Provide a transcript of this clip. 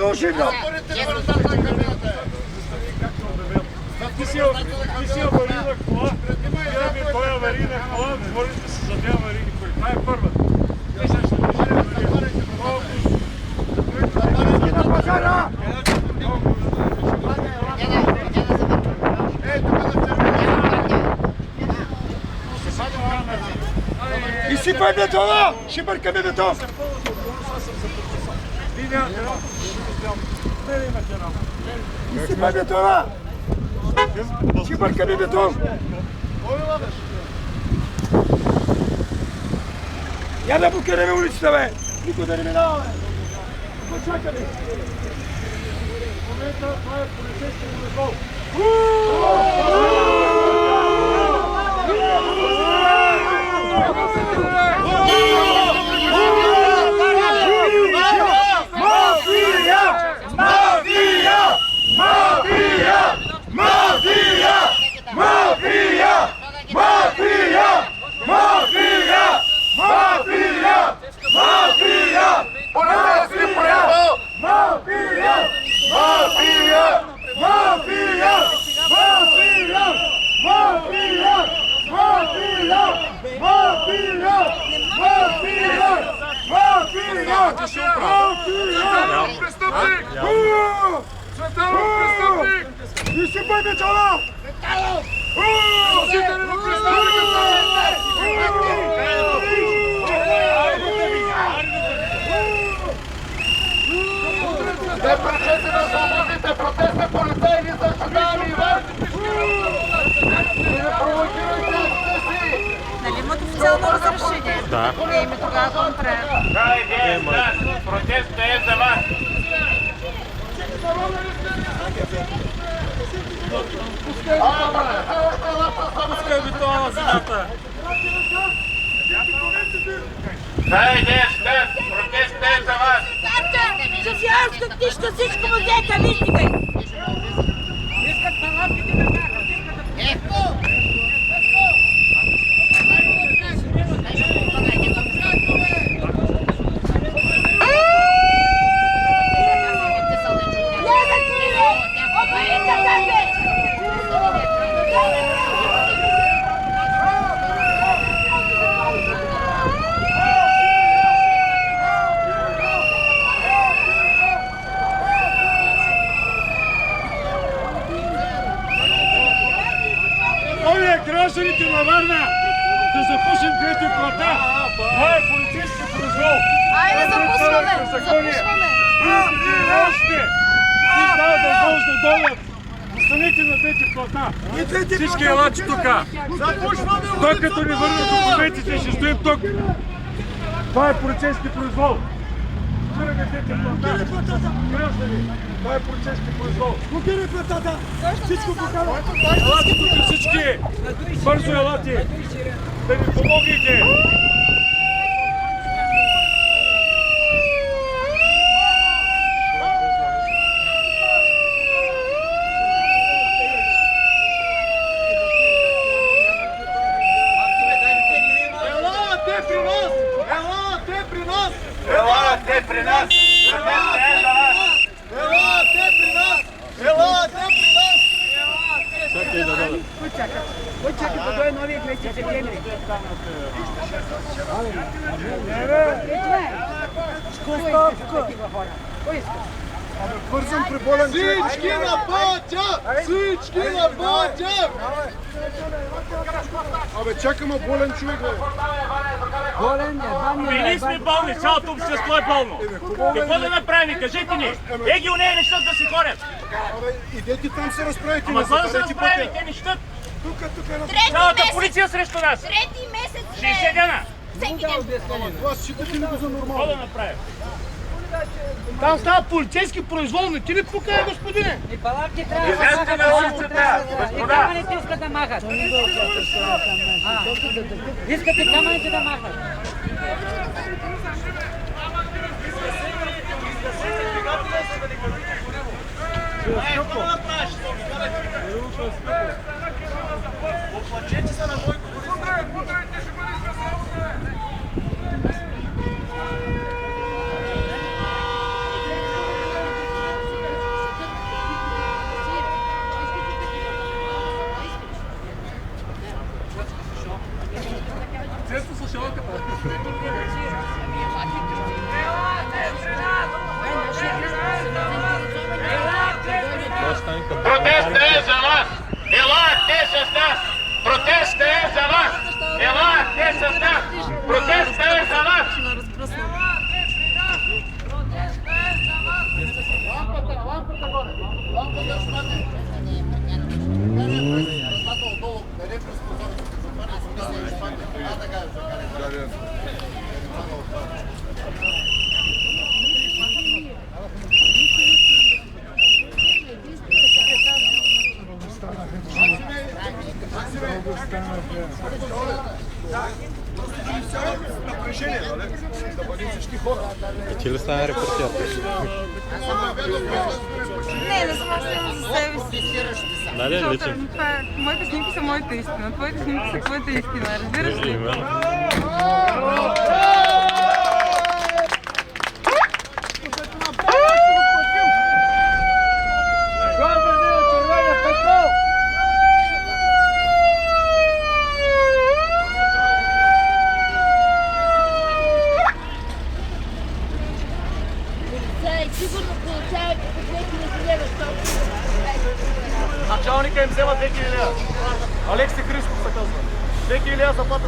нужи, брат. Ти си аварийна кола, той е аварийна кола, не може да се заде аварийни коли. Това е първата. Те сега ще Иски на пазара! Изсипай бетона! Ще бъркаме бетон! Изсипай бетона! Ще бъркаме бетон! Я да блокираме улицата, бе! Никой да не минава, бе! Почакай, бе! В момента това е полицейски произвол. Изсипай бетона! Служители на престъпника! Не пречете на свободните протестни полицаи, ви защитаваме и вас! Не провокирайте си! Нали имат официално разрешение? Да. Еми тогава го направим. Протестът е за вас! Пускай бетона на земята! Хайде, протестът е за вас! Софиянска книжка, всичко му взета, вижте ги! Искат палатките да бяха, искат да... Гражданите на Варна да запушим двете плата. Това е полицейски произвол. Айде, запушваме! Още! Ти дава възможност да дойдат. Останете на двете плата. Всички елачи тук. Той като ни върнат документите, ще стоим тук. Това е полицейски произвол. Спираме двете плата. Граждани, това е полицейски произвол. Блокирай платата! Всичко покарва! Елате тук всички! Бързо елате! Да ни помогнете! Елате при нас! Елате при нас! Елате при нас! Елате при нас! Елате при нас! Чакай да дойдат. Кой чака да дойде новия 20 септември? Кой иска? Бързам при болен човек! Всички на пътя! Всички на пътя! Абе, чакаме болен човек, бе! Болен, Ние сме болни, цялото общество е болно. Какво да направим? Кажете ни. Еги у нея не щат да си ходят. Абе, идете там се разправите. Ама какво да се разправим? Те не щат. Тук е на... Цялата полиция срещу нас. Трети месец 60 дена. всеки ден. Това считате ли го за Какво нормално? да направим? Там става полицейски произвол, не ти ли пука, господине? И палатки трябва да Излезте на улицата, махат. И господа! камъните искат да махат. Искат и камъните да махат. Оплачете се на Бойко Борисов. Протестът е за вас! Елате с нас! Протестът е за вас! Елате с нас! Протестът е за вас! Лампата горе! Лампата ще падне! Отдолу, дали през прозорец? Напрежение, нали? Да бъдем всички хора. Ти ли стана репортер? Не съм оставена за себе си. Дай личен. Моите снимки са моята истина. Твоите снимки са твоята истина. Разбираш ли? Сигурно получавате по 2000 лева, защото... Началника им взема 2000 лева. Алекси Христов се казва. 2000 лева заплата.